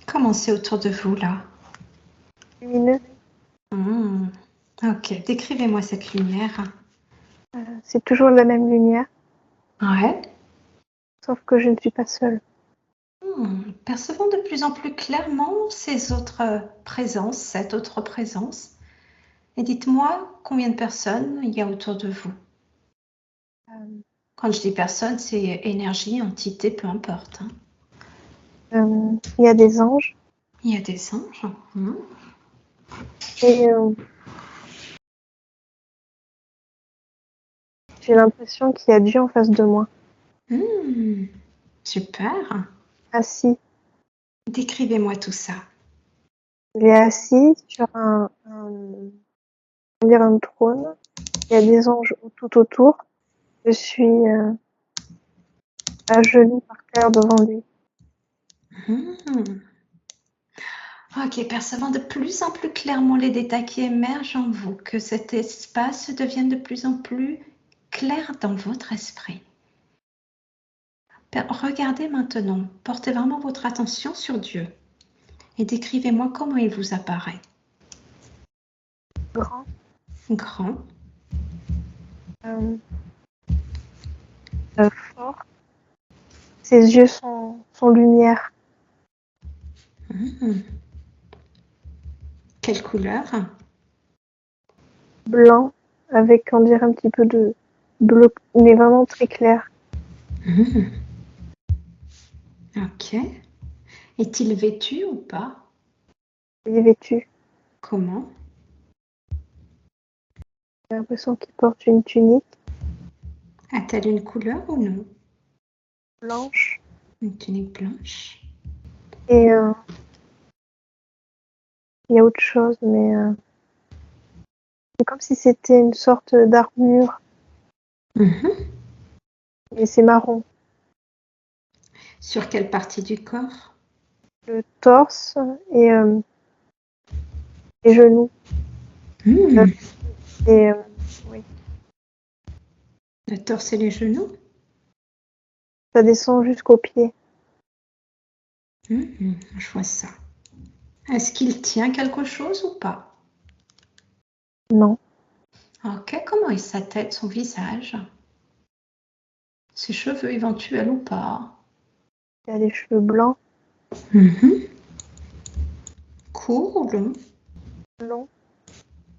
Comment c'est autour de vous là? Lumineux. Ok, décrivez-moi cette lumière. C'est toujours la même lumière, Ouais. sauf que je ne suis pas seule. Percevons de plus en plus clairement ces autres présences, cette autre présence. Et dites-moi combien de personnes il y a autour de vous. Quand je dis personne, c'est énergie, entité, peu importe. Il y a des anges Il y a des anges. et j'ai l'impression qu'il y a Dieu en face de moi, Super. assis. Décrivez-moi tout ça. Il est assis sur un trône. Il y a des anges tout autour. Je suis à genoux par terre devant lui. Ok, percevant de plus en plus clairement les détails qui émergent en vous, que cet espace devienne de plus en plus clair dans votre esprit. Regardez maintenant, portez vraiment votre attention sur Dieu et décrivez-moi comment il vous apparaît. Grand. Grand. Fort. Ses yeux sont lumière. Quelle couleur? Blanc, avec on dirait un petit peu de bleu, mais vraiment très clair. Ok. Est-il vêtu ou pas? Il est vêtu. Comment? J'ai l'impression qu'il porte une tunique A-t-elle une couleur ou non? blanche. Une tunique blanche. Et il y a autre chose, mais c'est comme si c'était une sorte d'armure. Et c'est marron. Sur quelle partie du corps? Le torse et les genoux. Et oui, Le torse et les genoux? ça descend jusqu'aux pieds. Je vois ça. Est-ce qu'il tient quelque chose ou pas? Non. Ok, comment est sa tête, son visage? Ses cheveux éventuels ou pas? Il a les cheveux blancs, Court ou long? longs,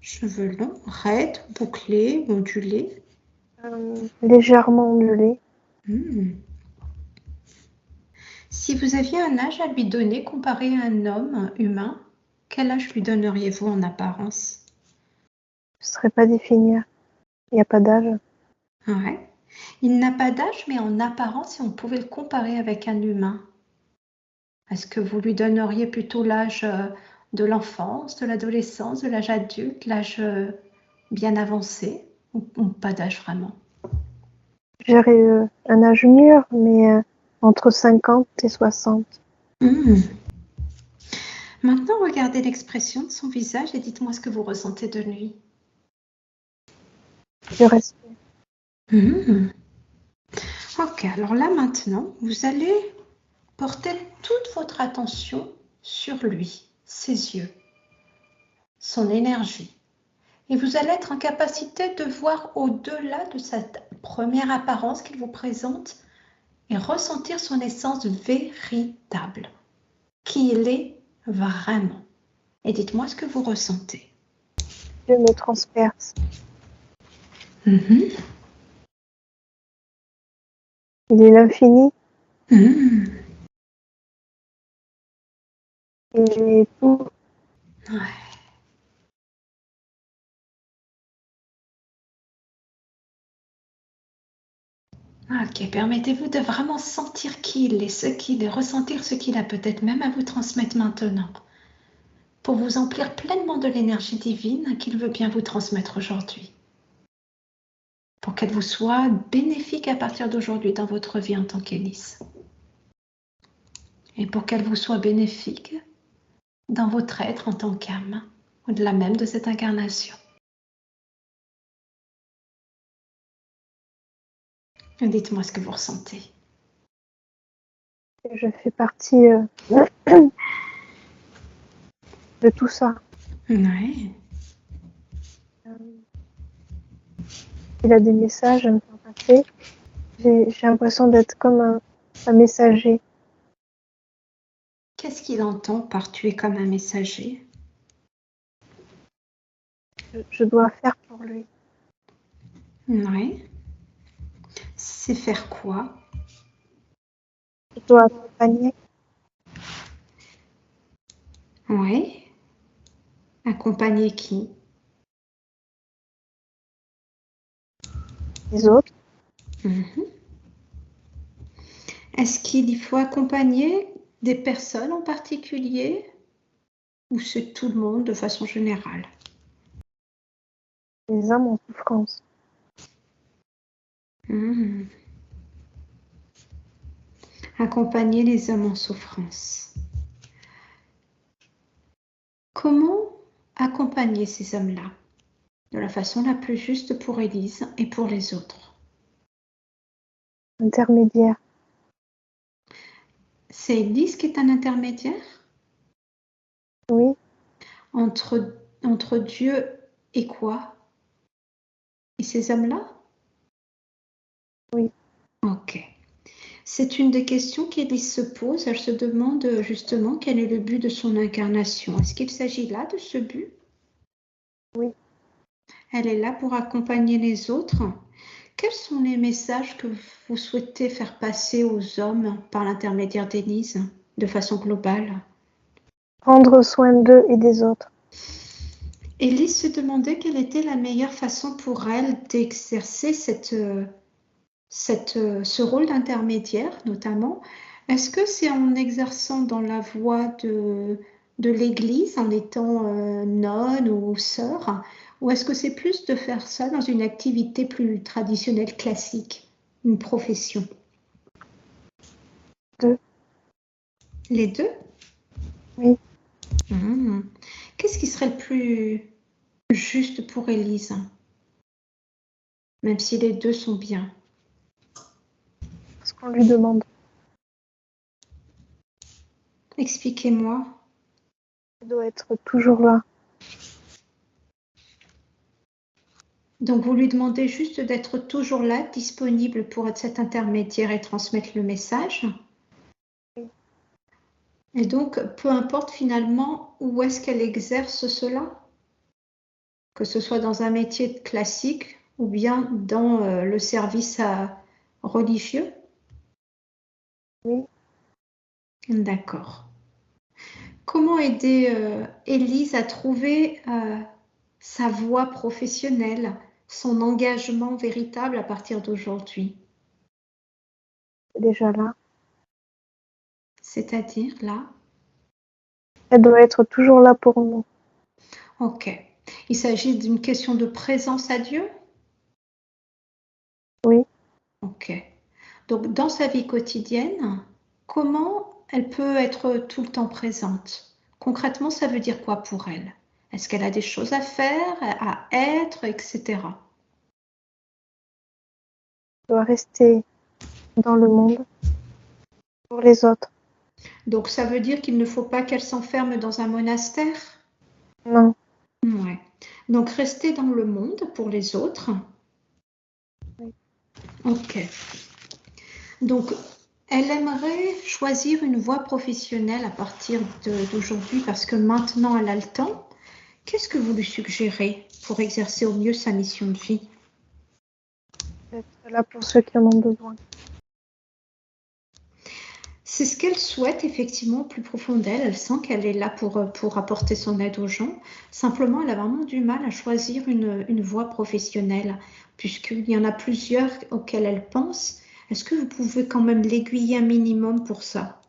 Cheveux longs, raides, bouclés, ondulés. légèrement ondulés. Si vous aviez un âge à lui donner comparé à un homme humain, quel âge lui donneriez-vous en apparence? Je ne saurais pas définir. Il n'y a pas d'âge. Ouais. Il n'a pas d'âge, mais en apparence, si on pouvait le comparer avec un humain, est-ce que vous lui donneriez plutôt l'âge de l'enfance, de l'adolescence, de l'âge adulte, l'âge bien avancé, ou pas d'âge vraiment? J'irais un âge mûr, mais entre 50 et 60. Maintenant, regardez l'expression de son visage et dites-moi ce que vous ressentez de lui. Du respect. Ok, alors là maintenant, vous allez porter toute votre attention sur lui, ses yeux, son énergie. Et vous allez être en capacité de voir au-delà de cette première apparence qu'il vous présente et ressentir son essence véritable, qui il est vraiment. Et dites-moi ce que vous ressentez. Dieu me transperce. Il Il est l'infini. Il est tout. Ouais. Ok, permettez-vous de vraiment sentir qui il est, ce qu'il est, ressentir ce qu'il a peut-être même à vous transmettre maintenant, pour vous emplir pleinement de l'énergie divine qu'il veut bien vous transmettre aujourd'hui, pour qu'elle vous soit bénéfique à partir d'aujourd'hui dans votre vie en tant qu'hélice, et pour qu'elle vous soit bénéfique dans votre être en tant qu'âme, au-delà même de cette incarnation. Dites-moi ce que vous ressentez. Je fais partie de tout ça. Ouais. Il a des messages à me faire passer. J'ai l'impression d'être comme un messager. Qu'est-ce qu'il entend par tu es comme un messager? Je dois faire pour lui. Ouais. C'est faire quoi? Je dois accompagner Ouais. Accompagner qui? les autres. Mhm. Est-ce qu'il faut accompagner des personnes en particulier ou c'est tout le monde de façon générale? Les âmes en souffrance. Mhm. Accompagner les hommes en souffrance. Comment accompagner ces hommes-là de la façon la plus juste pour Élise et pour les autres? Intermédiaire. C'est Élise qui est un intermédiaire Oui, entre Dieu et quoi? Et ces hommes-là? oui. Ok. C'est une des questions qu'Élise se pose. Elle se demande justement quel est le but de son incarnation. Est-ce qu'il s'agit là de ce but? Oui. Elle est là pour accompagner les autres. Quels sont les messages que vous souhaitez faire passer aux hommes par l'intermédiaire d'Élise de façon globale? Prendre soin d'eux et des autres. Élise se demandait quelle était la meilleure façon pour elle d'exercer ce rôle d'intermédiaire, notamment. Est-ce que c'est en exerçant dans la voie de l'Église, en étant nonne ou sœur, ou est-ce que c'est plus de faire ça dans une activité plus traditionnelle, classique, une profession? Deux. Les deux? Oui. Mmh. Qu'est-ce qui serait le plus juste pour Élise, même si les deux sont bien? Ce qu'on lui demande. Expliquez-moi. Elle doit être toujours là. Donc, vous lui demandez juste d'être toujours là, disponible pour être cet intermédiaire et transmettre le message. Oui. Et donc, peu importe finalement où est-ce qu'elle exerce cela, que ce soit dans un métier classique ou bien dans le service religieux. Oui. D'accord. Comment aider Élise à trouver sa voie professionnelle, son engagement véritable à partir d'aujourd'hui? C'est déjà là. C'est-à-dire là? Elle doit être toujours là pour nous. Ok. Il s'agit d'une question de présence à Dieu? Oui. Ok. Donc, dans sa vie quotidienne, comment elle peut être tout le temps présente? Concrètement, ça veut dire quoi pour elle? Est-ce qu'elle a des choses à faire, à être, etc. Elle doit rester dans le monde pour les autres. Donc, ça veut dire qu'il ne faut pas qu'elle s'enferme dans un monastère? Non. Ouais. Donc, rester dans le monde pour les autres. Oui. Ok. Donc, elle aimerait choisir une voie professionnelle à partir d'aujourd'hui parce que maintenant elle a le temps. Qu'est-ce que vous lui suggérez pour exercer au mieux sa mission de vie? Être là pour ceux qui en ont besoin. C'est ce qu'elle souhaite effectivement au plus profond d'elle. Elle sent qu'elle est là pour apporter son aide aux gens. Simplement, elle a vraiment du mal à choisir une voie professionnelle puisqu'il y en a plusieurs auxquelles elle pense. Est-ce que vous pouvez quand même l'aiguiller un minimum pour ça?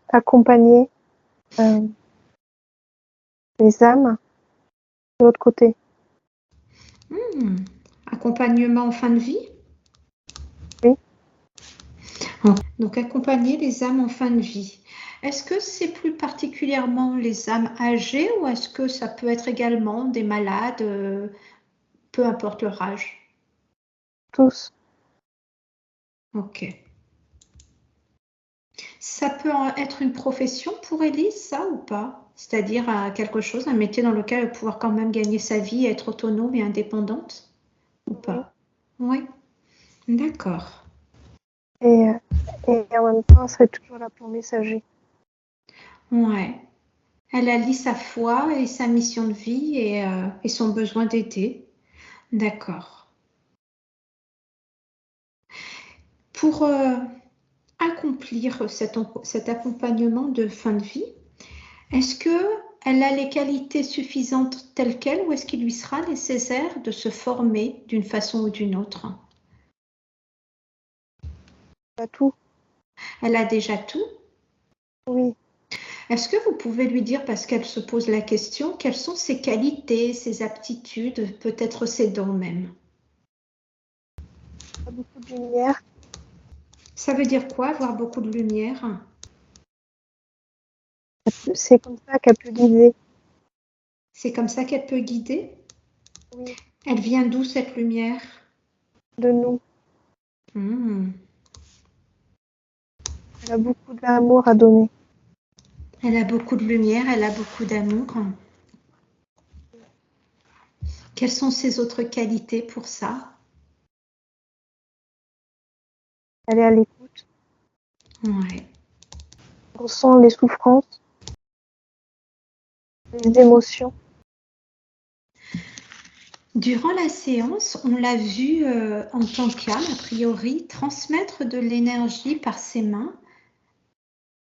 Accompagner les âmes de l'autre côté. Accompagnement en fin de vie? Oui. Donc, accompagner les âmes en fin de vie. Est-ce que c'est plus particulièrement les âmes âgées ou est-ce que ça peut être également des malades, peu importe leur âge? Tous. Ok. Ça peut être une profession pour Élise, ça ou pas? C'est-à-dire quelque chose, un métier dans lequel elle va pouvoir quand même gagner sa vie, être autonome et indépendante ou Oui. pas? Oui, d'accord. Et, et en même temps, elle serait toujours là pour messager. Ouais. Elle allie sa foi et sa mission de vie et son besoin d'aider. D'accord. Pour accomplir cet accompagnement de fin de vie, est-ce qu'elle a les qualités suffisantes telles quelles ou est-ce qu'il lui sera nécessaire de se former d'une façon ou d'une autre? Pas tout. Elle a déjà tout? Oui. Est-ce que vous pouvez lui dire, parce qu'elle se pose la question, quelles sont ses qualités, ses aptitudes, peut-être ses dons même? Pas beaucoup de lumière. Ça veut dire quoi, avoir beaucoup de lumière? C'est comme ça qu'elle peut guider. C'est comme ça qu'elle peut guider? Oui. Elle vient d'où cette lumière? De nous. Hmm. Elle a beaucoup d'amour à donner. Elle a beaucoup de lumière, elle a beaucoup d'amour. Quelles sont ses autres qualités pour ça? Elle est à l'écoute. Ouais. Elle ressent les souffrances, les émotions. Durant la séance, on l'a vue en tant qu'âme, a priori, transmettre de l'énergie par ses mains.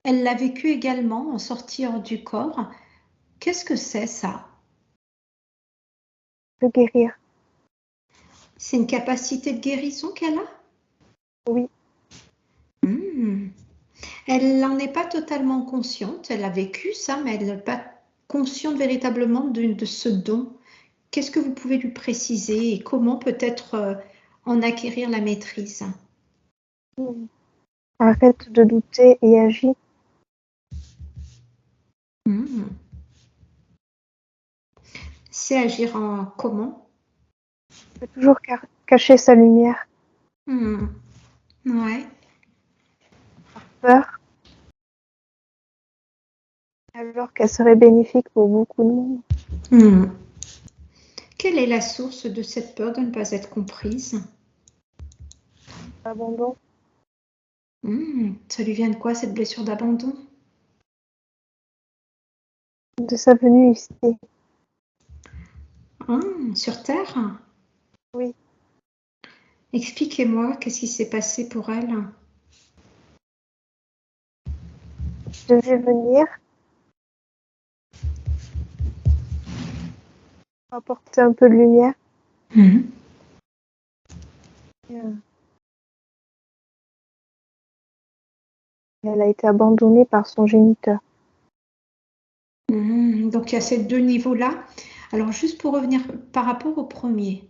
Elle l'a vécu également en sortir du corps. Qu'est-ce que c'est ça? De guérir. C'est une capacité de guérison qu'elle a? Oui. Hmm. Elle n'en est pas totalement consciente. Elle a vécu ça, mais elle n'est pas consciente véritablement de ce don. Qu'est-ce que vous pouvez lui préciser et comment peut-être en acquérir la maîtrise? Arrête de douter et agis. Hmm. C'est agir en comment? Elle peut toujours cacher sa lumière. Hmm. Ouais. Peur. Alors qu'elle serait bénéfique pour beaucoup de monde. Hmm. Quelle est la source de cette peur de ne pas être comprise? Abandon. Ça lui vient de quoi cette blessure d'abandon? De sa venue ici. Sur Terre? Oui. Expliquez-moi, qu'est-ce qui s'est passé pour elle? Je devais venir apporter un peu de lumière. Elle a été abandonnée par son géniteur. Donc il y a ces deux niveaux-là. Alors juste pour revenir par rapport au premier,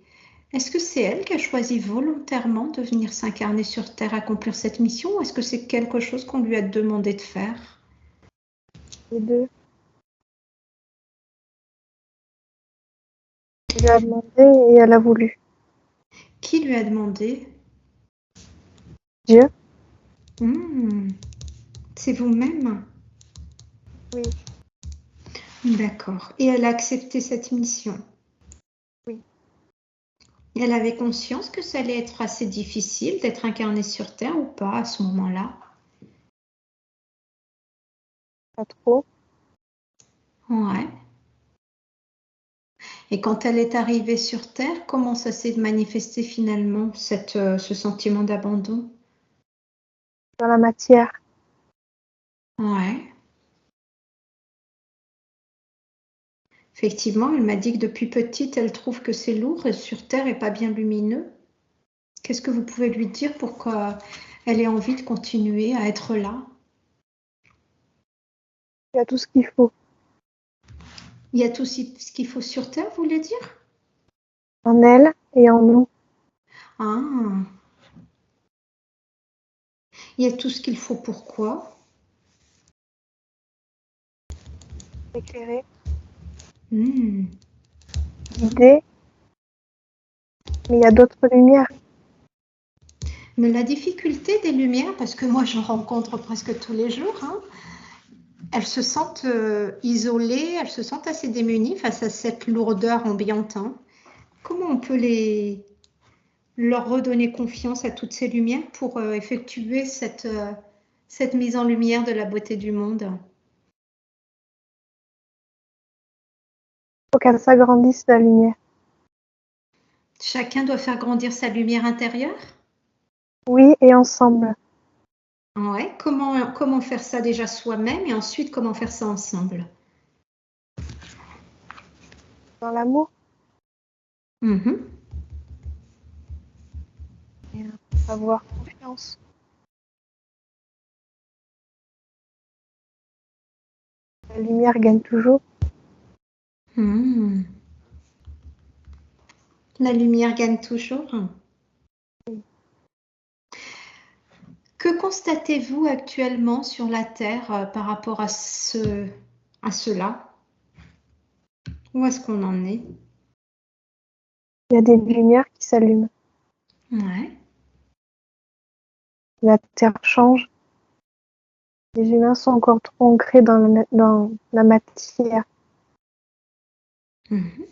est-ce que c'est elle qui a choisi volontairement de venir s'incarner sur Terre, accomplir cette mission, ou est-ce que c'est quelque chose qu'on lui a demandé de faire? Les deux. On lui a demandé et elle a voulu. Qui lui a demandé? Dieu. C'est vous-même? Oui. D'accord. Et elle a accepté cette mission? Oui. Et elle avait conscience que ça allait être assez difficile d'être incarnée sur Terre ou pas à ce moment-là? Pas trop. Ouais. Et quand elle est arrivée sur Terre, comment ça s'est manifesté finalement, ce sentiment d'abandon? Dans la matière. Ouais. Effectivement, elle m'a dit que depuis petite, elle trouve que c'est lourd et sur Terre et pas bien lumineux. Qu'est-ce que vous pouvez lui dire pour qu'elle ait envie de continuer à être là? Il y a tout ce qu'il faut. Il y a tout ce qu'il faut sur Terre, vous voulez dire? En elle et en nous. Ah, il y a tout ce qu'il faut pourquoi? Éclairée. Hmm. Guidée. Mais il y a d'autres lumières. Mais la difficulté des lumières, parce que moi j'en rencontre presque tous les jours, hein, elles se sentent isolées, elles se sentent assez démunies face à cette lourdeur ambiante. Hein. Comment on peut leur redonner confiance à toutes ces lumières pour effectuer cette mise en lumière de la beauté du monde? Il faut qu'elle s'agrandisse la lumière. Chacun doit faire grandir sa lumière intérieure? Oui, et ensemble. Ouais. Comment faire ça déjà soi-même et ensuite comment faire ça ensemble? Dans l'amour. Mhm. Et avoir confiance. La lumière gagne toujours. Hmm. La lumière gagne toujours. Oui. Que constatez-vous actuellement sur la Terre par rapport à cela? Où est-ce qu'on en est? Il y a des lumières qui s'allument. Ouais. La terre change. Les humains sont encore trop ancrés dans la matière. Mhm.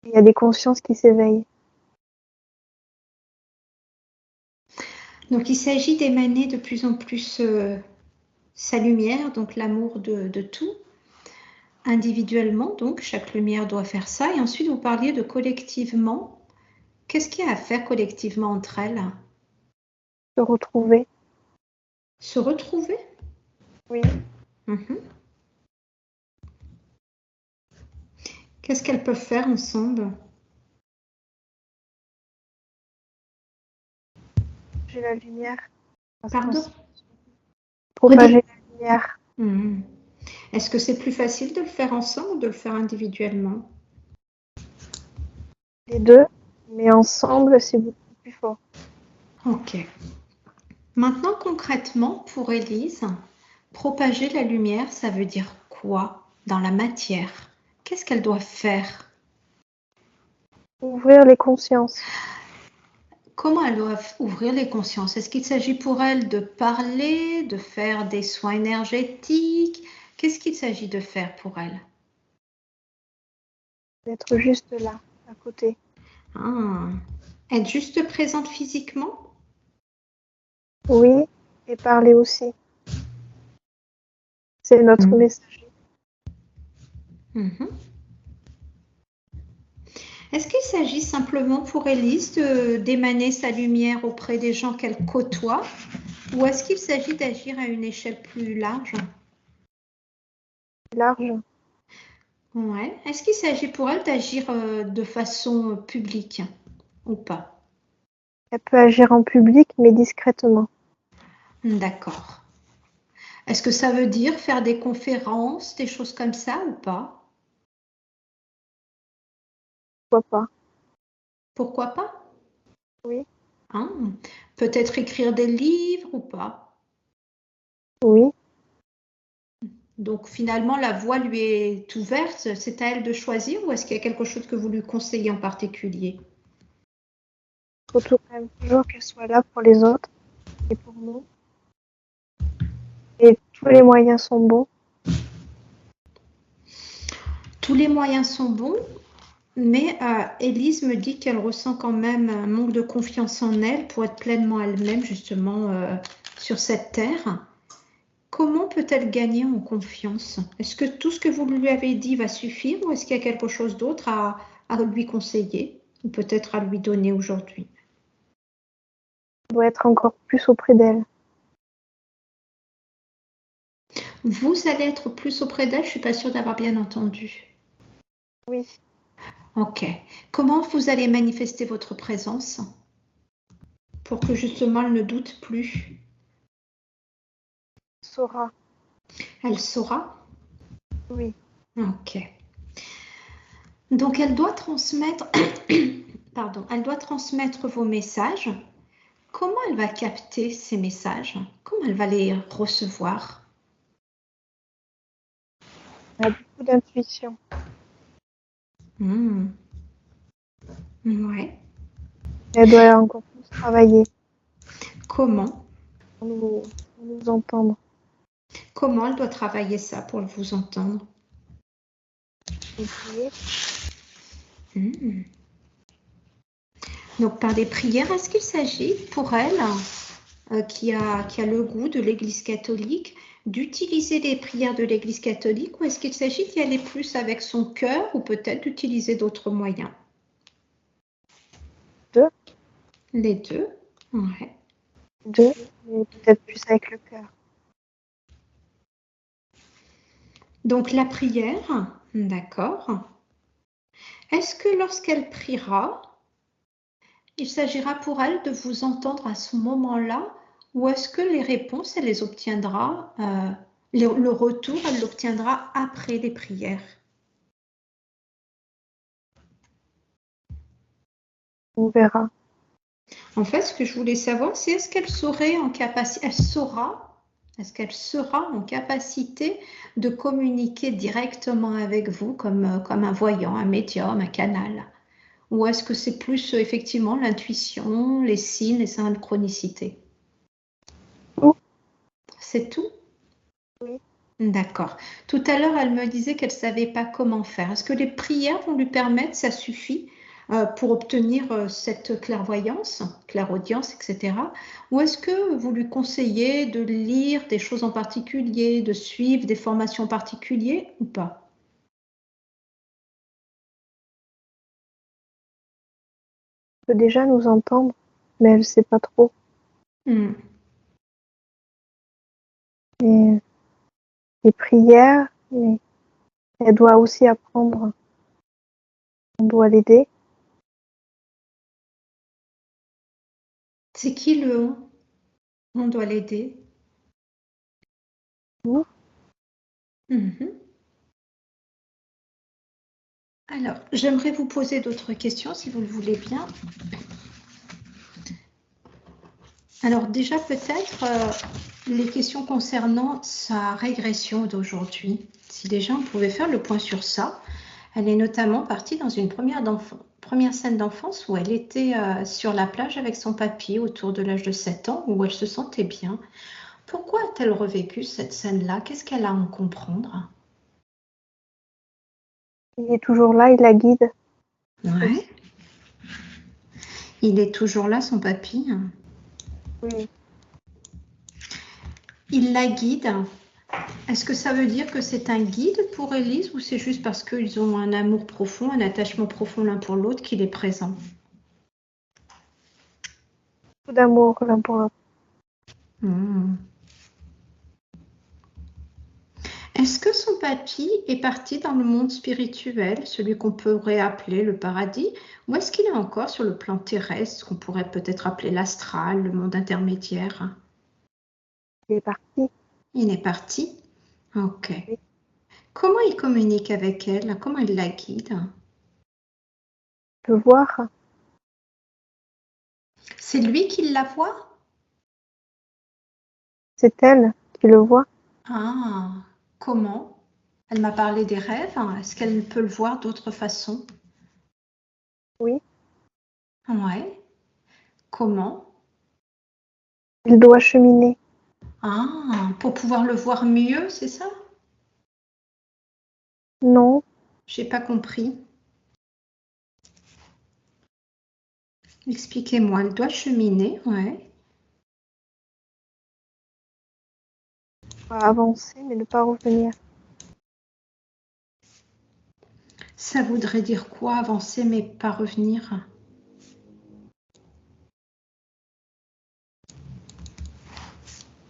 Il y a des consciences qui s'éveillent. Donc il s'agit d'émaner de plus en plus sa lumière, donc l'amour de tout, individuellement, donc chaque lumière doit faire ça. Et ensuite, vous parliez de collectivement. Qu'est-ce qu'il y a à faire collectivement entre elles? Se retrouver. Se retrouver? Oui. Mhm. Qu'est-ce qu'elles peuvent faire ensemble? J'ai la lumière. Pardon? Propager la lumière. Mhm. Est-ce que c'est plus facile de le faire ensemble ou de le faire individuellement? Les deux. Mais ensemble, c'est beaucoup plus fort. Ok. Maintenant, concrètement, pour Élise, propager la lumière, ça veut dire quoi dans la matière? Qu'est-ce qu'elle doit faire? Ouvrir les consciences. Comment elle doit ouvrir les consciences? Est-ce qu'il s'agit pour elle de parler, de faire des soins énergétiques? Qu'est-ce qu'il s'agit de faire pour elle? D'être juste là, à côté. Ah, être juste présente physiquement? Oui. Et parler aussi. C'est notre message. Mhm. Est-ce qu'il s'agit simplement pour Élise d'émaner sa lumière auprès des gens qu'elle côtoie ou est-ce qu'il s'agit d'agir à une échelle plus large? Large. Ouais. Est-ce qu'il s'agit pour elle d'agir de façon publique ou pas? Elle peut agir en public, mais discrètement. D'accord. Est-ce que ça veut dire faire des conférences, des choses comme ça ou pas? Pourquoi pas? Pourquoi pas? Oui. Hein? Peut-être écrire des livres ou pas? Oui. Donc finalement, la voie lui est ouverte, c'est à elle de choisir ou est-ce qu'il y a quelque chose que vous lui conseillez en particulier? Il faut quand même toujours qu'elle soit là pour les autres et pour nous. Et tous les moyens sont bons. Tous les moyens sont bons, mais Élise me dit qu'elle ressent quand même un manque de confiance en elle pour être pleinement elle-même justement sur cette terre. Comment peut-elle gagner en confiance? Est-ce que tout ce que vous lui avez dit va suffire ou est-ce qu'il y a quelque chose d'autre à lui conseiller ou peut-être à lui donner aujourd'hui? On doit être encore plus auprès d'elle. Vous allez être plus auprès d'elle, je ne suis pas sûre d'avoir bien entendu. Oui. Ok. Comment vous allez manifester votre présence pour que justement elle ne doute plus? Saura. Elle saura? Oui. Ok. Donc elle doit transmettre, pardon, elle doit transmettre vos messages. Comment elle va capter ces messages? Comment elle va les recevoir? Elle a beaucoup d'intuition. Ouais. Elle doit encore plus travailler Comment? pour nous entendre. Comment elle doit travailler ça pour vous entendre? Vous priez. Donc, par des prières, est-ce qu'il s'agit pour elle, qui a le goût de l'Église catholique, d'utiliser les prières de l'Église catholique, ou est-ce qu'il s'agit d'y aller plus avec son cœur, ou peut-être d'utiliser d'autres moyens? Deux. Les deux? Ouais. Deux, mais peut-être plus avec le cœur. Donc, la prière, d'accord. Est-ce que lorsqu'elle priera, il s'agira pour elle de vous entendre à ce moment-là, ou est-ce que les réponses, elle les obtiendra, le retour, elle l'obtiendra après les prières? On verra. En fait, ce que je voulais savoir, c'est est-ce qu'elle serait en capacité, est-ce qu'elle sera en capacité de communiquer directement avec vous comme un voyant, un médium, un canal? Ou est-ce que c'est plus effectivement l'intuition, les signes, les synchronicités? Tout. C'est tout? Oui. D'accord. Tout à l'heure, elle me disait qu'elle ne savait pas comment faire. Est-ce que les prières vont lui permettre, ça suffit pour obtenir cette clairvoyance, clairaudience, etc. Ou est-ce que vous lui conseillez de lire des choses en particulier, de suivre des formations particulières ou pas? Elle peut déjà nous entendre, mais elle ne sait pas trop. Et les prières, mais elle doit aussi apprendre. On doit l'aider. C'est qui le on doit l'aider? Nous. Alors, j'aimerais vous poser d'autres questions si vous le voulez bien. Alors déjà peut-être les questions concernant sa régression d'aujourd'hui. Si déjà on pouvait faire le point sur ça. Elle est notamment partie dans une première scène d'enfance où elle était sur la plage avec son papy autour de l'âge de 7 ans, où elle se sentait bien. Pourquoi a-t-elle revécu cette scène-là? Qu'est-ce qu'elle a à en comprendre? Il est toujours là, il la guide. Ouais. Il est toujours là, son papy? Oui. Il la guide. Est-ce que ça veut dire que c'est un guide pour Élise ou c'est juste parce qu'ils ont un amour profond, un attachement profond l'un pour l'autre qu'il est présent? Beaucoup d'amour l'un pour l'autre. Est-ce que son papy est parti dans le monde spirituel, celui qu'on pourrait appeler le paradis, ou est-ce qu'il est encore sur le plan terrestre, qu'on pourrait peut-être appeler l'astral, le monde intermédiaire? Il est parti. Il est parti? Ok. Oui. Comment il communique avec elle? Comment il la guide? Le voir. C'est lui qui la voit? C'est elle qui le voit. Ah, comment? Elle m'a parlé des rêves. Est-ce qu'elle peut le voir d'autre façon? Oui. Ouais. Comment? Il doit cheminer. Ah, pour pouvoir le voir mieux, c'est ça? Non. J'ai pas compris. Expliquez-moi. Elle doit cheminer, ouais. Doit avancer, mais ne pas revenir. Ça voudrait dire quoi, avancer mais pas revenir?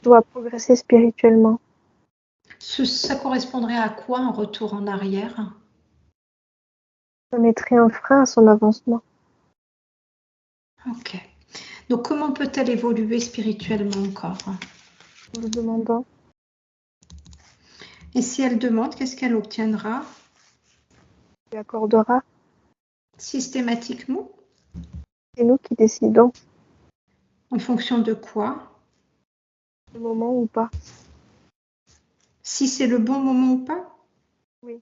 Doit progresser spirituellement. Ça correspondrait à quoi, un retour en arrière? Ça mettrait un frein à son avancement. Ok. Donc, comment peut-elle évoluer spirituellement encore? En le demandant. Et si elle demande, qu'est-ce qu'elle obtiendra? Il lui accordera. Systématiquement? C'est nous qui décidons En fonction de quoi? le moment ou pas. Si c'est le bon moment ou pas? Oui.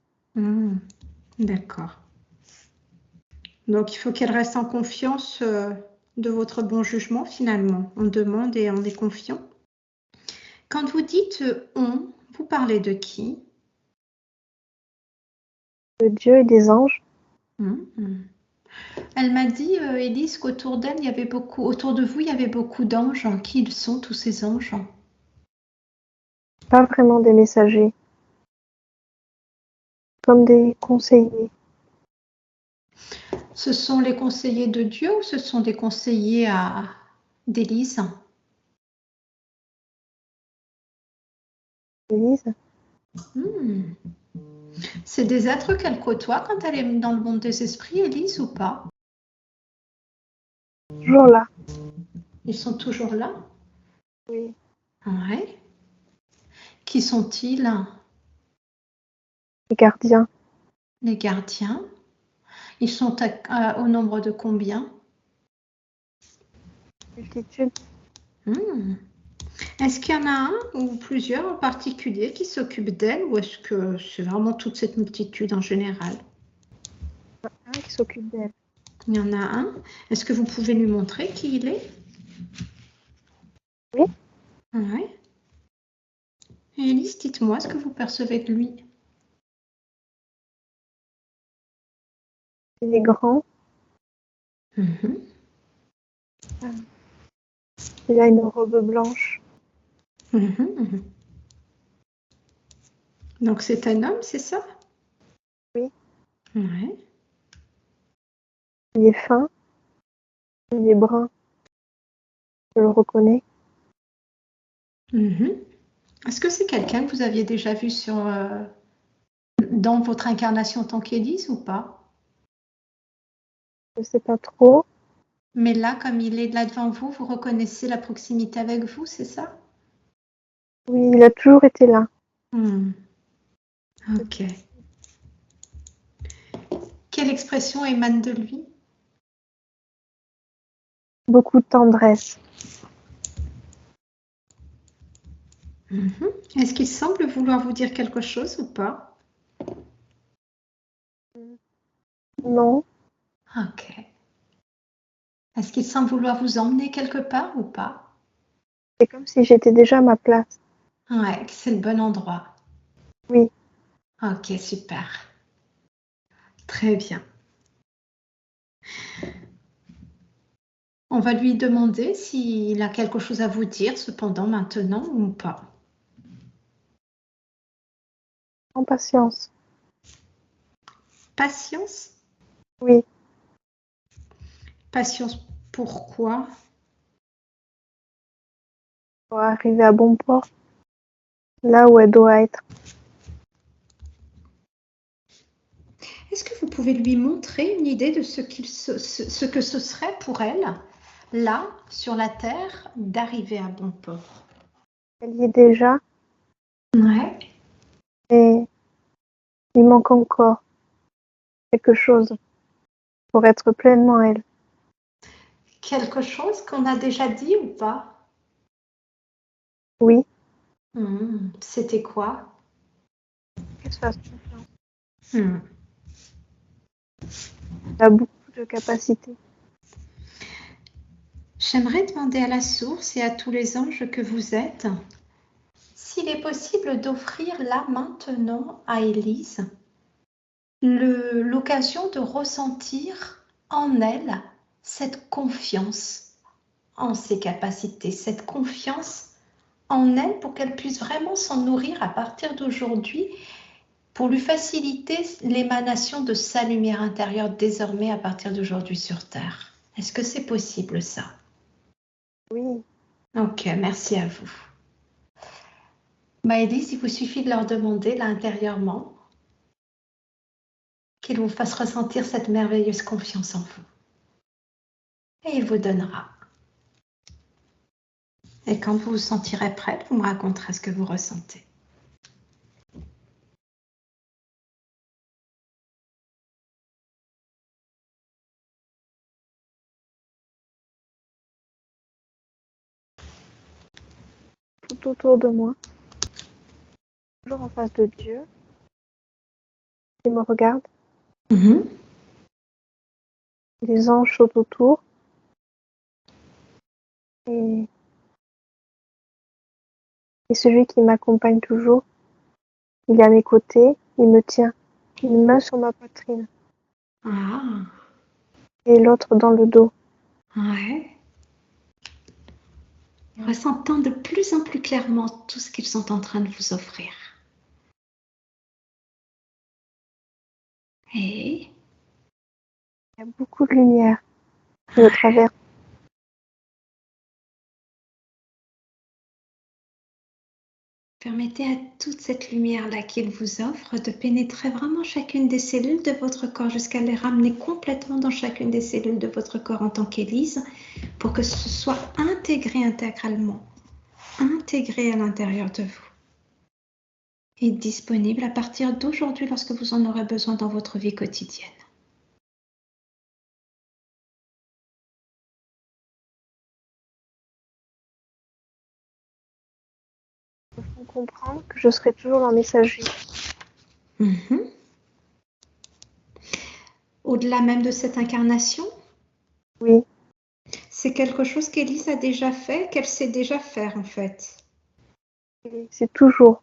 D'accord. Donc, il faut qu'elle reste en confiance de votre bon jugement finalement. On demande et on est confiant. Quand vous dites on, vous parlez de qui? De Dieu et des anges. Elle m'a dit, Élise, qu'autour d'elle, il y avait beaucoup, autour de vous, il y avait beaucoup d'anges. Qui ils sont, tous ces anges? Pas vraiment des messagers. Comme des conseillers. Ce sont les conseillers de Dieu ou ce sont des conseillers d'Élise? Élise. C'est des êtres qu'elle côtoie quand elle est dans le monde des esprits, Élise, ou pas? Toujours là. Ils sont toujours là? Oui. Ouais. Qui sont-ils? Les gardiens. Les gardiens. Ils sont au nombre de combien? Multitude. Est-ce qu'il y en a un ou plusieurs en particulier qui s'occupent d'elle ou est-ce que c'est vraiment toute cette multitude en général? Un qui s'occupe d'elle. Il y en a un. Est-ce que vous pouvez lui montrer qui il est? Oui. Oui. Élise, dites-moi ce que vous percevez de lui. Il est grand. Il a une robe blanche. Donc c'est un homme, c'est ça? Oui. Ouais. Il est fin. Il est brun. Je le reconnais. Est-ce que c'est quelqu'un que vous aviez déjà vu dans votre incarnation en tant qu'Élise ou pas? Je sais pas trop. Mais là, comme il est là devant vous, vous reconnaissez la proximité avec vous, c'est ça? Oui, il a toujours été là. Ok. Quelle expression émane de lui? Beaucoup de tendresse. Est-ce qu'il semble vouloir vous dire quelque chose ou pas? Non. Ok. Est-ce qu'il semble vouloir vous emmener quelque part ou pas? C'est comme si j'étais déjà à ma place. Ouais, c'est le bon endroit. Oui. Ok, super. Très bien. On va lui demander s'il a quelque chose à vous dire, cependant, maintenant ou pas. En patience. Patience? Oui. Patience, pourquoi? Pour arriver à bon port. Là où elle doit être. Est-ce que vous pouvez lui montrer une idée de ce que ce serait pour elle, là, sur la Terre, d'arriver à bon port? Elle y est déjà. Ouais. Et il manque encore quelque chose pour être pleinement elle. Quelque chose qu'on a déjà dit ou pas? Oui. C'était quoi? Qu'elle se fasse confiance. Hmm. Elle a beaucoup de capacités. J'aimerais demander à la source et à tous les anges que vous êtes s'il est possible d'offrir là maintenant à Élise l'occasion de ressentir en elle cette confiance en ses capacités, cette confiance en elle pour qu'elle puisse vraiment s'en nourrir à partir d'aujourd'hui pour lui faciliter l'émanation de sa lumière intérieure désormais à partir d'aujourd'hui sur Terre. Est-ce que c'est possible ça? Oui. Ok, merci à vous. Élise, il vous suffit de leur demander là intérieurement qu'ils vous fassent ressentir cette merveilleuse confiance en vous. Et il vous donnera. Et quand vous vous sentirez prête, vous me raconterez ce que vous ressentez. Tout autour de moi. Toujours en face de Dieu. Il me regarde. Les anges sautent autour. Et celui qui m'accompagne toujours, il est à mes côtés, il me tient une main sur ma poitrine Ah, et l'autre dans le dos. ouais. Ressentant de plus en plus clairement tout ce qu'ils sont en train de vous offrir. Et Il y a beaucoup de lumière qui me traverse. permettez à toute cette lumière-là qu'il vous offre de pénétrer vraiment chacune des cellules de votre corps jusqu'à les ramener complètement dans chacune des cellules de votre corps en tant qu'Élise pour que ce soit intégré intégralement, intégré à l'intérieur de vous et disponible à partir d'aujourd'hui lorsque vous en aurez besoin dans votre vie quotidienne. Ils me font comprendre que je serai toujours leur messager. Mhm. Au-delà même de cette incarnation, Oui, c'est quelque chose qu'Élise a déjà fait, qu'elle sait déjà faire en fait. et c'est toujours,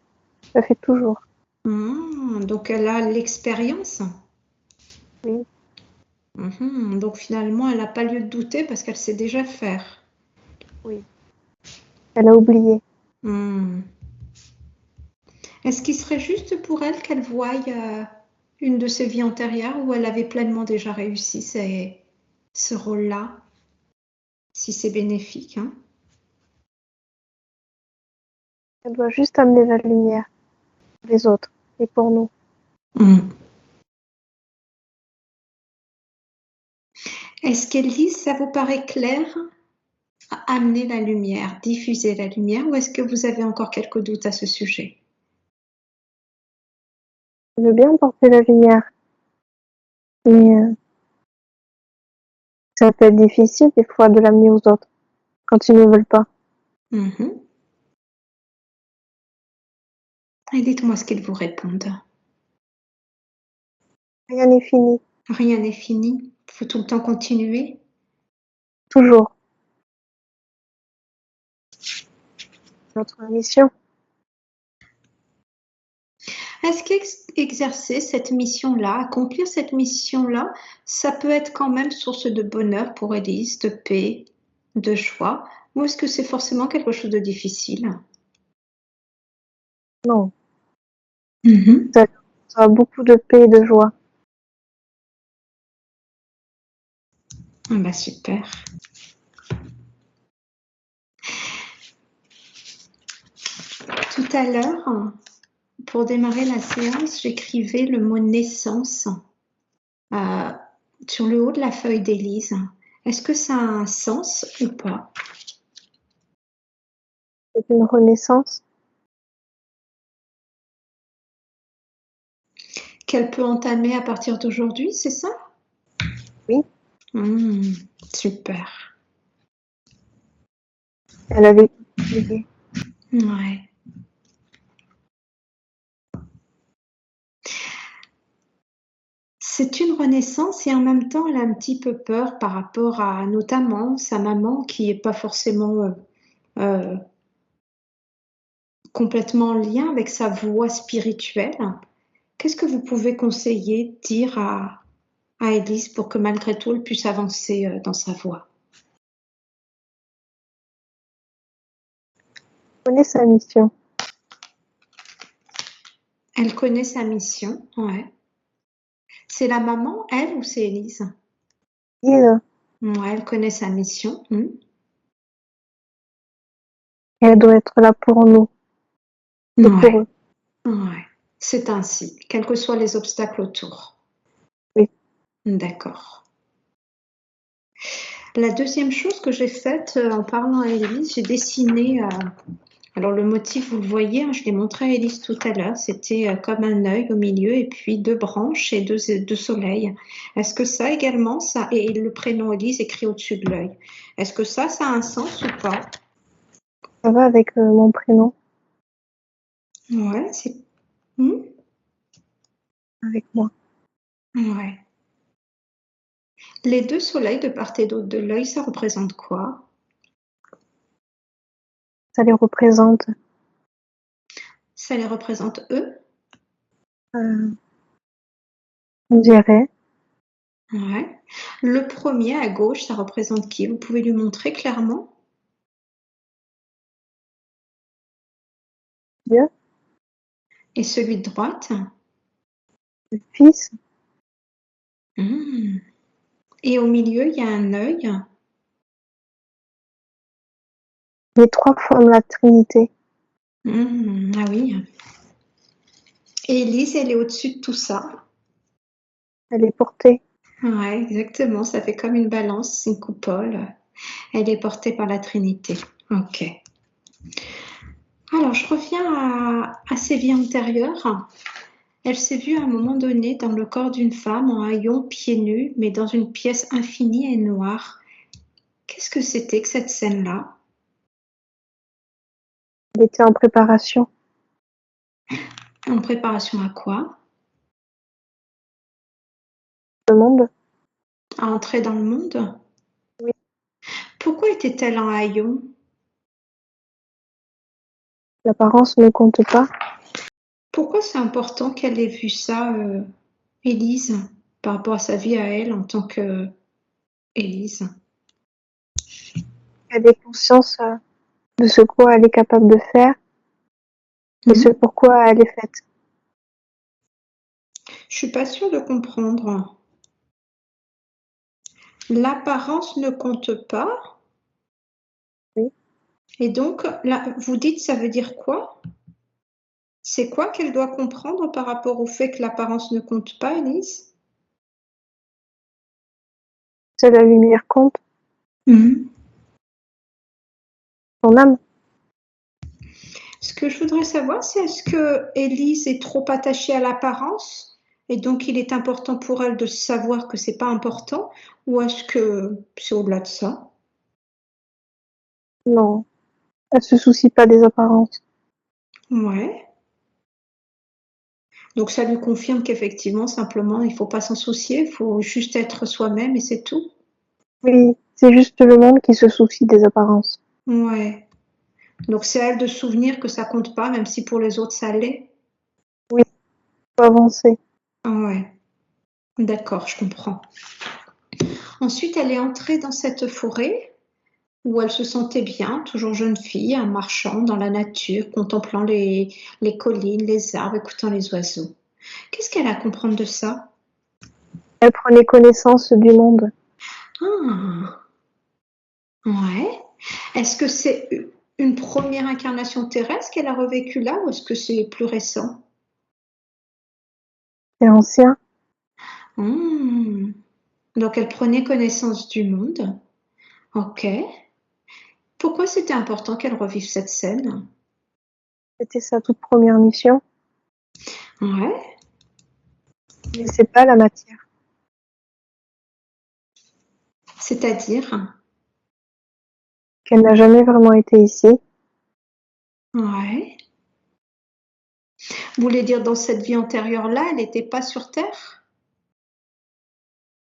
ça fait toujours. Donc elle a l'expérience. Oui, Donc finalement, elle n'a pas lieu de douter parce qu'elle sait déjà faire. oui. Elle a oublié. Est-ce qu'il serait juste pour elle qu'elle voie une de ses vies antérieures où elle avait pleinement déjà réussi ce rôle-là, si c'est bénéfique, hein? Elle doit juste amener la lumière pour les autres et pour nous. Est-ce qu'Élise, ça vous paraît clair? Amener la lumière, diffuser la lumière, ou est-ce que vous avez encore quelques doutes à ce sujet? Je veux bien porter la lumière, mais ça peut être difficile des fois de l'amener aux autres quand ils ne veulent pas. Et dites-moi ce qu'ils vous répondent. Rien n'est fini, Rien n'est fini. Il faut tout le temps continuer. toujours. Notre mission, Est-ce qu'exercer cette mission-là, accomplir cette mission-là, ça peut être quand même source de bonheur pour Élise, de paix, de joie, ou est-ce que c'est forcément quelque chose de difficile? non, ça sera beaucoup de paix et de joie. Ah bah super. Tout à l'heure, pour démarrer la séance, j'écrivais le mot naissance sur le haut de la feuille d'Élise. Est-ce que ça a un sens ou pas? C'est une renaissance. Qu'elle peut entamer à partir d'aujourd'hui, c'est ça? Oui, Super. elle avait oublié. Ouais. C'est une renaissance et en même temps, elle a un petit peu peur par rapport à notamment sa maman qui est pas forcément complètement en lien avec sa voie spirituelle. Qu'est-ce que vous pouvez conseiller, dire à Élise pour que malgré tout, elle puisse avancer dans sa voie? Elle connaît sa mission. Elle connaît sa mission, ouais. C'est la maman, elle, ou c'est Élise? Ouais, Elle connaît sa mission. elle doit être là pour nous et pour Ouais, eux. ouais. C'est ainsi, quels que soient les obstacles autour. Oui. D'accord. La deuxième chose que j'ai faite en parlant à Élise, j'ai dessiné, alors le motif, vous le voyez, je l'ai montré à Élise tout à l'heure, c'était comme un œil au milieu et puis deux branches et deux soleils. Est-ce que ça également, ça, et le prénom Élise écrit au-dessus de l'œil, est-ce que ça a un sens ou pas? Ça va avec mon prénom, Ouais, c'est... avec moi. Ouais. Les deux soleils de part et d'autre de l'œil, ça représente quoi? Ça les représente Ça les représente eux? On dirait Ouais. Le premier à gauche, ça représente qui? Vous pouvez lui montrer clairement? Dieu, Et celui de droite? le Fils, Mmh. Et au milieu, il y a un œil? les trois forment la Trinité. Ah oui. Et Élise, elle est au-dessus de tout ça? Elle est portée. Ouais, exactement, ça fait comme une balance, une coupole. Elle est portée par la Trinité. OK. Alors je reviens à ses vies antérieures. Elle s'est vue à un moment donné dans le corps d'une femme en haillons, pieds nus, mais dans une pièce infinie et noire. Qu'est-ce que c'était que cette scène-là? Elle était en préparation. En préparation à quoi? Le monde, À entrer dans le monde? oui, Pourquoi était-elle en haillons? l'apparence ne compte pas. Pourquoi c'est important qu'elle ait vu ça, Élise, par rapport à sa vie à elle en tant que Élise? Elle ait conscience de ce quoi elle est capable de faire et ce pourquoi elle est faite. Je suis pas sûre de comprendre. L'apparence ne compte pas? Oui. Et donc, là, vous dites, ça veut dire quoi? C'est quoi qu'elle doit comprendre par rapport au fait que l'apparence ne compte pas, Élise? Seule la lumière compte, Mmh. son âme. Ce que je voudrais savoir, c'est est-ce que Élise est trop attachée à l'apparence et donc il est important pour elle de savoir que c'est pas important, ou est-ce que c'est au-delà de ça? Non, elle se soucie pas des apparences. Ouais. Donc ça lui confirme qu'effectivement, simplement, il faut pas s'en soucier, il faut juste être soi-même et c'est tout? Oui, c'est juste le monde qui se soucie des apparences. Ouais. Donc c'est à elle de se souvenir que ça compte pas, même si pour les autres ça l'est? Oui, faut avancer. Ah ouais. D'accord, je comprends. Ensuite, elle est entrée dans cette forêt où elle se sentait bien, toujours jeune fille, en marchant dans la nature, contemplant les collines, les arbres, écoutant les oiseaux. Qu'est-ce qu'elle a à comprendre de ça? Elle prenait connaissance du monde. Ah, ouais. Est-ce que c'est une première incarnation terrestre qu'elle a revécue là ou est-ce que c'est plus récent? C'est ancien. Hmm. Donc elle prenait connaissance du monde. Ok. Pourquoi c'était important qu'elle revive cette scène? C'était sa toute première mission. Ouais. Mais c'est pas la matière. C'est-à-dire? Qu'elle n'a jamais vraiment été ici. Ouais. Vous voulez dire dans cette vie antérieure-là, elle n'était pas sur Terre?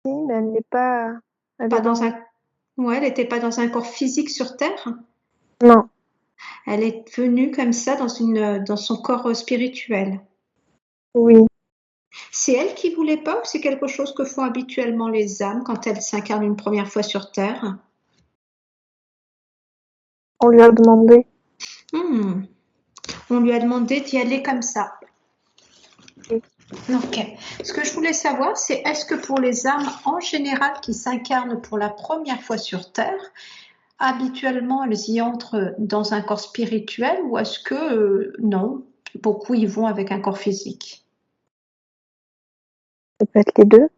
Si, mais elle n'est pas. Elle Pas est dans dans. un... Ouais, elle n'était pas dans un corps physique sur Terre? Non, Elle est venue comme ça dans son corps spirituel. oui. C'est elle qui voulait pas ou c'est quelque chose que font habituellement les âmes quand elles s'incarnent une première fois sur Terre? On lui a demandé. Hmm. On lui a demandé d'y aller comme ça. Oui. Ok. Ce que je voulais savoir, c'est est-ce que pour les âmes en général qui s'incarnent pour la première fois sur Terre, habituellement elles y entrent dans un corps spirituel ou est-ce que non, beaucoup y vont avec un corps physique? Ça peut être les deux.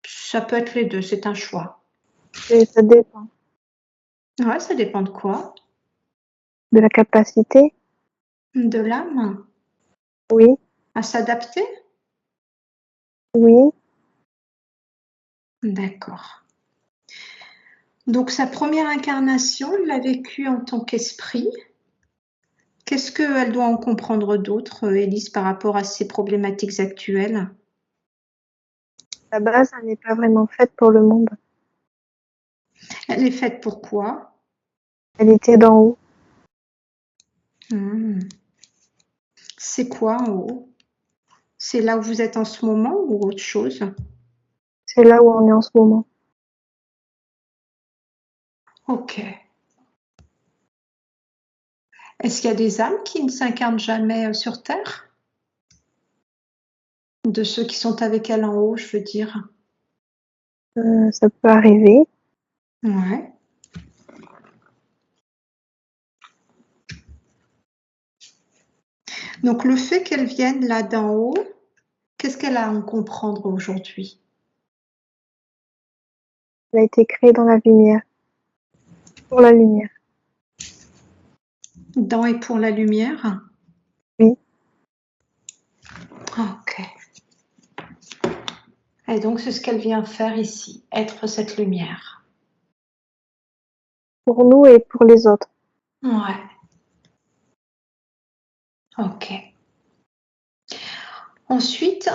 Ça peut être les deux, c'est un choix. Et ça dépend Ouais, ça dépend de quoi? de la capacité. De l'âme Oui, à s'adapter? oui. D'accord. Donc sa première incarnation, elle l'a vécue en tant qu'esprit. Qu'est-ce qu'elle doit en comprendre d'autre, Élise, par rapport à ses problématiques actuelles? La base, elle n'est pas vraiment faite pour le monde. Elle est faite pour quoi? Elle était d'en haut. Hmm. C'est quoi en haut? C'est là où vous êtes en ce moment ou autre chose? C'est là où on est en ce moment. Ok. Est-ce qu'il y a des âmes qui ne s'incarnent jamais sur Terre? De ceux qui sont avec elle en haut, je veux dire. Ça peut arriver. Ouais. Donc le fait qu'elle vienne là d'en haut, qu'est-ce qu'elle a à en comprendre aujourd'hui? Elle a été créée dans la lumière. Pour la lumière. Dans et pour la lumière? Oui. Ok. Et donc c'est ce qu'elle vient faire ici, être cette lumière. Pour nous et pour les autres. Ouais. Ok. Ensuite,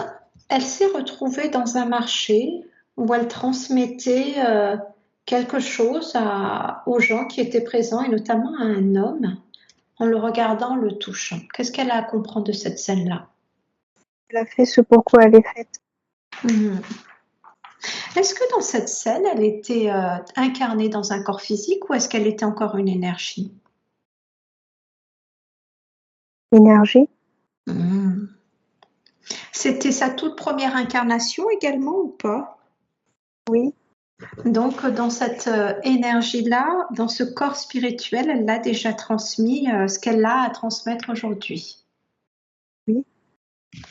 elle s'est retrouvée dans un marché où elle transmettait quelque chose aux gens qui étaient présents, et notamment à un homme, en le regardant, en le touchant. Qu'est-ce qu'elle a à comprendre de cette scène-là? Elle a fait ce pourquoi elle est faite. Est-ce que dans cette scène, elle était incarnée dans un corps physique ou est-ce qu'elle était encore une énergie? Énergie. C'était sa toute première incarnation également ou pas? Oui. Donc, dans cette énergie-là, dans ce corps spirituel, elle l'a déjà transmis ce qu'elle a à transmettre aujourd'hui. Oui.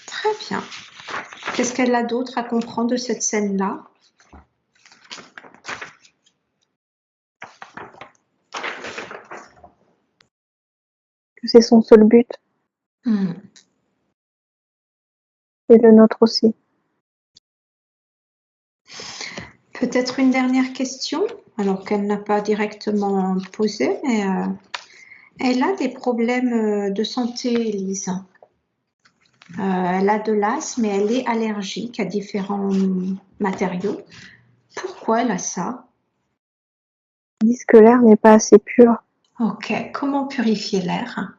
Très bien. Qu'est-ce qu'elle a d'autre à comprendre de cette scène-là? Que c'est son seul but. Et le nôtre aussi. Peut-être une dernière question, alors qu'elle n'a pas directement posé, mais elle a des problèmes de santé, Elise. Elle a de l'asthme, mais elle est allergique à différents matériaux. Pourquoi elle a ça? Ils disent que l'air n'est pas assez pur. Ok, comment purifier l'air?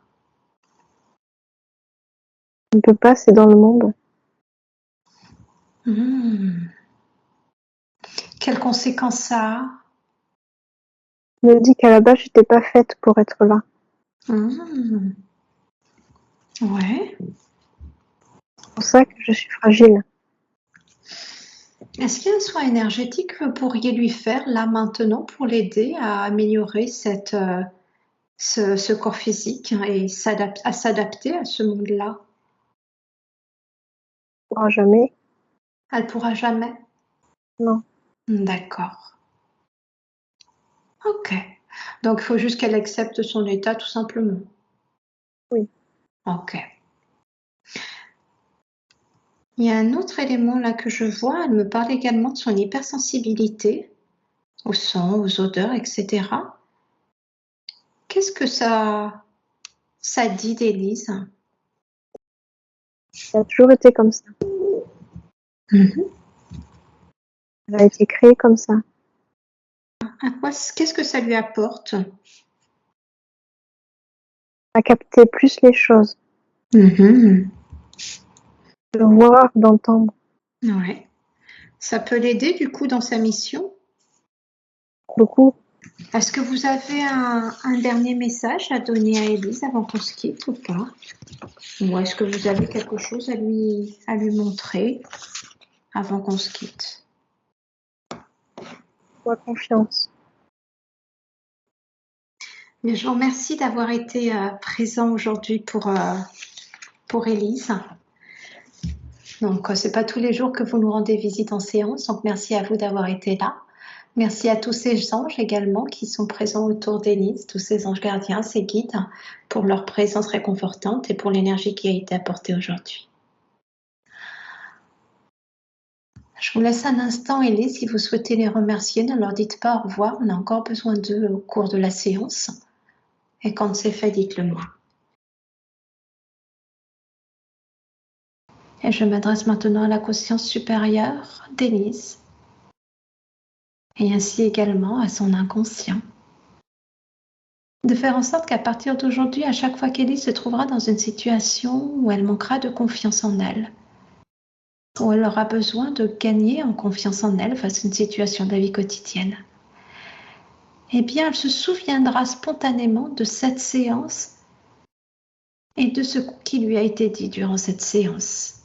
On ne peut pas, c'est dans le monde. Quelles conséquences ça a? On me dit qu'à la base, je n'étais pas faite pour être là. Ouais. C'est pour ça que je suis fragile. Est-ce qu'il y a un soin énergétique que vous pourriez lui faire là maintenant pour l'aider à améliorer ce corps physique et à s'adapter à ce monde-là? On ne pourra jamais. Elle pourra jamais? Non. D'accord. Ok. Donc il faut juste qu'elle accepte son état tout simplement. Oui. Ok. Il y a un autre élément là que je vois, elle me parle également de son hypersensibilité au son, aux odeurs, etc. Qu'est-ce que ça dit d'Élise? Ça a toujours été comme ça. Elle a été créée comme ça. Qu'est-ce que ça lui apporte? À capter plus les choses. De voir, d'entendre. Ouais. Ça peut l'aider du coup dans sa mission? Beaucoup. Est-ce que vous avez un dernier message à donner à Élise avant qu'on se quitte ou pas? Ou est-ce que vous avez quelque chose à lui montrer avant qu'on se quitte? Sois confiance. Mais je vous remercie d'avoir été présent aujourd'hui pour Élise. Donc, c'est pas tous les jours que vous nous rendez visite en séance, donc merci à vous d'avoir été là. Merci à tous ces anges également qui sont présents autour d'Élise, tous ces anges gardiens, ces guides, pour leur présence réconfortante et pour l'énergie qui a été apportée aujourd'hui. Je vous laisse un instant, Élise, si vous souhaitez les remercier, ne leur dites pas au revoir, on a encore besoin d'eux au cours de la séance. Et quand c'est fait, dites-le moi. Et je m'adresse maintenant à la conscience supérieure d'Élise, et ainsi également à son inconscient. de faire en sorte qu'à partir d'aujourd'hui, à chaque fois qu'Élise se trouvera dans une situation où elle manquera de confiance en elle, où elle aura besoin de gagner en confiance en elle face à une situation de la vie quotidienne, eh bien, elle se souviendra spontanément de cette séance et de ce qui lui a été dit durant cette séance.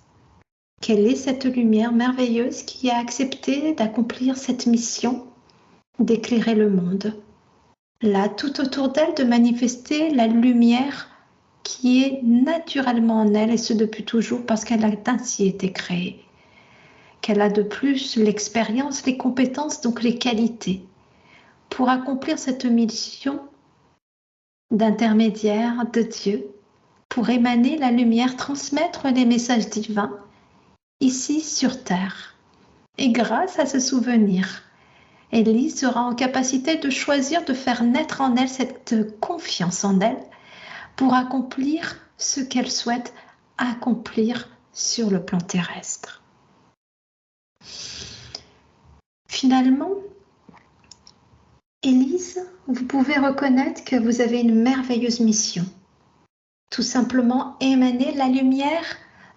Quelle est cette lumière merveilleuse qui a accepté d'accomplir cette mission, d'éclairer le monde? Là, tout autour d'elle, de manifester la lumière qui est naturellement en elle, et ce depuis toujours, parce qu'elle a ainsi été créée. Qu'elle a de plus l'expérience, les compétences, donc les qualités, pour accomplir cette mission d'intermédiaire de Dieu, pour émaner la lumière, transmettre les messages divins ici sur Terre. Et grâce à ce souvenir, Élise sera en capacité de choisir de faire naître en elle cette confiance en elle pour accomplir ce qu'elle souhaite accomplir sur le plan terrestre. Finalement, Élise, vous pouvez reconnaître que vous avez une merveilleuse mission. Tout simplement émaner la lumière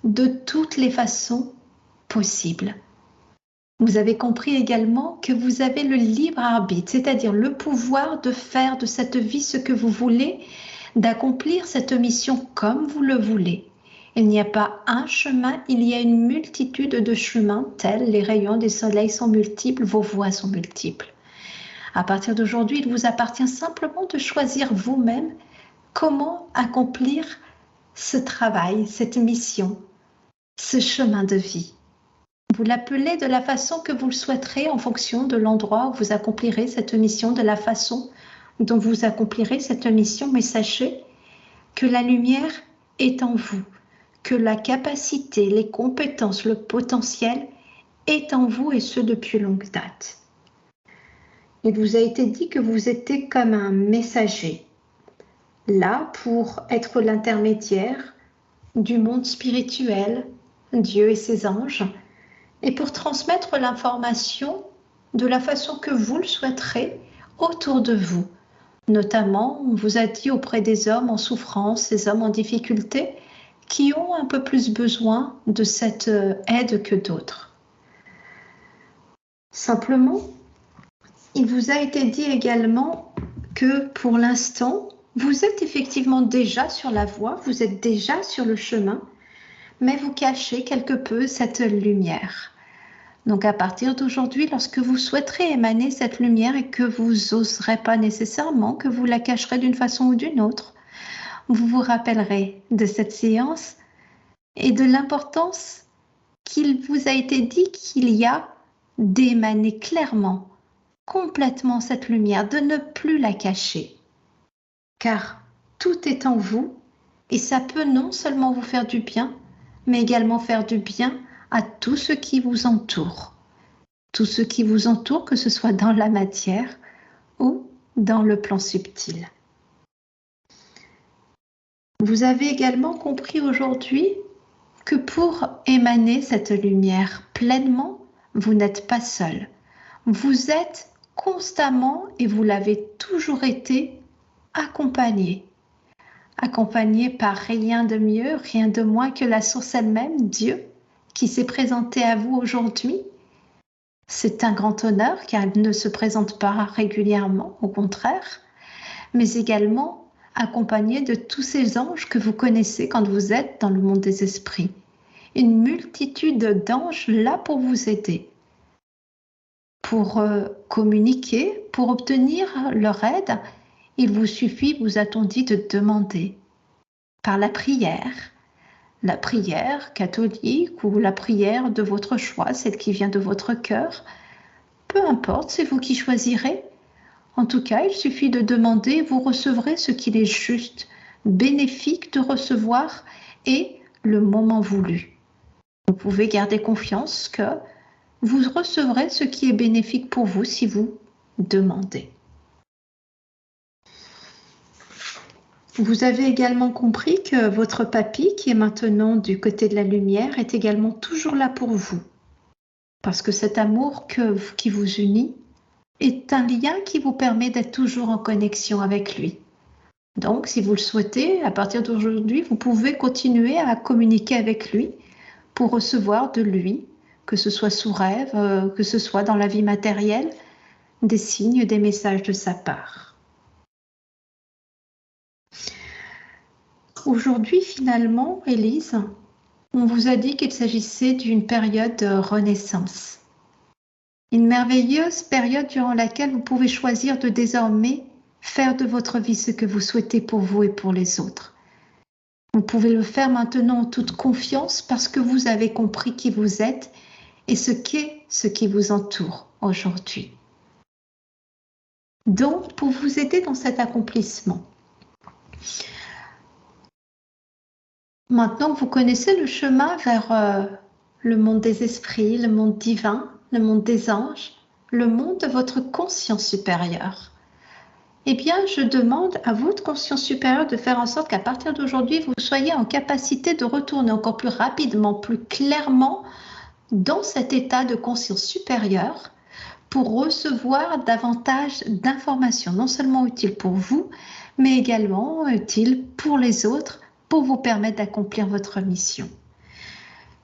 de toutes les façons possibles. Vous avez compris également que vous avez le libre arbitre, c'est-à-dire le pouvoir de faire de cette vie ce que vous voulez, d'accomplir cette mission comme vous le voulez. Il n'y a pas un chemin, il y a une multitude de chemins, tels les rayons des soleils sont multiples, vos voies sont multiples. À partir d'aujourd'hui, il vous appartient simplement de choisir vous-même comment accomplir ce travail, cette mission, ce chemin de vie. Vous l'appelez de la façon que vous le souhaiterez en fonction de l'endroit où vous accomplirez cette mission, de la façon dont vous accomplirez cette mission, mais sachez que la lumière est en vous, que la capacité, les compétences, le potentiel est en vous et ce depuis longue date. Il vous a été dit que vous étiez comme un messager, là pour être l'intermédiaire du monde spirituel, Dieu et ses anges, et pour transmettre l'information de la façon que vous le souhaiterez autour de vous. Notamment, on vous a dit auprès des hommes en souffrance, des hommes en difficulté, qui ont un peu plus besoin de cette aide que d'autres. Simplement, il vous a été dit également que pour l'instant, vous êtes effectivement déjà sur la voie, vous êtes déjà sur le chemin, mais vous cachez quelque peu cette lumière. Donc à partir d'aujourd'hui, lorsque vous souhaiterez émaner cette lumière et que vous n'oserez pas nécessairement, que vous la cacherez d'une façon ou d'une autre, vous vous rappellerez de cette séance et de l'importance qu'il vous a été dit qu'il y a d'émaner clairement, complètement cette lumière, de ne plus la cacher. Car tout est en vous et ça peut non seulement vous faire du bien, mais également faire du bien à tout ce qui vous entoure. Tout ce qui vous entoure, que ce soit dans la matière ou dans le plan subtil. Vous avez également compris aujourd'hui que pour émaner cette lumière pleinement, vous n'êtes pas seul. Vous êtes constamment, et vous l'avez toujours été, accompagné. Accompagné par rien de mieux, rien de moins que la source elle-même, Dieu, qui s'est présenté à vous aujourd'hui. C'est un grand honneur car il ne se présente pas régulièrement, au contraire, mais également accompagné de tous ces anges que vous connaissez quand vous êtes dans le monde des esprits. Une multitude d'anges là pour vous aider, pour communiquer, pour obtenir leur aide. Il vous suffit, vous a-t-on dit, de demander par la prière catholique ou la prière de votre choix, celle qui vient de votre cœur, peu importe, c'est vous qui choisirez. En tout cas, il suffit de demander, vous recevrez ce qu'il est juste, bénéfique de recevoir et le moment voulu. Vous pouvez garder confiance que vous recevrez ce qui est bénéfique pour vous si vous demandez. Vous avez également compris que votre papy, qui est maintenant du côté de la lumière, est également toujours là pour vous. Parce que cet amour qui vous unit est un lien qui vous permet d'être toujours en connexion avec lui. Donc, si vous le souhaitez, à partir d'aujourd'hui, vous pouvez continuer à communiquer avec lui pour recevoir de lui, que ce soit sous rêve, que ce soit dans la vie matérielle, des signes, des messages de sa part. Aujourd'hui, finalement, Élise, on vous a dit qu'il s'agissait d'une période de renaissance. Une merveilleuse période durant laquelle vous pouvez choisir de désormais faire de votre vie ce que vous souhaitez pour vous et pour les autres. Vous pouvez le faire maintenant en toute confiance parce que vous avez compris qui vous êtes et ce qu'est ce qui vous entoure aujourd'hui. Donc, pour vous aider dans cet accomplissement, maintenant que vous connaissez le chemin vers le monde des esprits, le monde divin, le monde des anges, le monde de votre conscience supérieure, eh bien, je demande à votre conscience supérieure de faire en sorte qu'à partir d'aujourd'hui, vous soyez en capacité de retourner encore plus rapidement, plus clairement dans cet état de conscience supérieure pour recevoir davantage d'informations, non seulement utiles pour vous, mais également utiles pour les autres, pour vous permettre d'accomplir votre mission.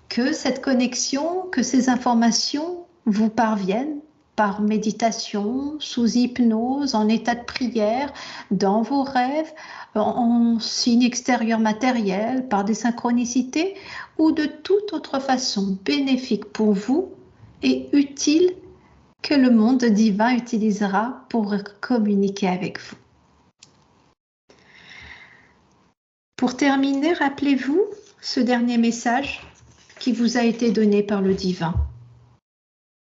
Que cette connexion, que ces informations vous parviennent par méditation, sous hypnose, en état de prière, dans vos rêves, en signes extérieurs matériels, par des synchronicités ou de toute autre façon bénéfique pour vous et utile que le monde divin utilisera pour communiquer avec vous. Pour terminer, rappelez-vous ce dernier message qui vous a été donné par le divin.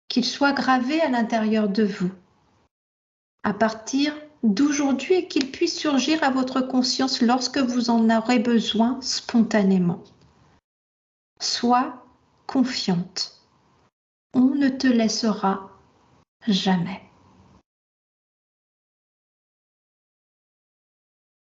Qu'il soit gravé à l'intérieur de vous, à partir d'aujourd'hui et qu'il puisse surgir à votre conscience lorsque vous en aurez besoin spontanément. Sois confiante. On ne te laissera jamais.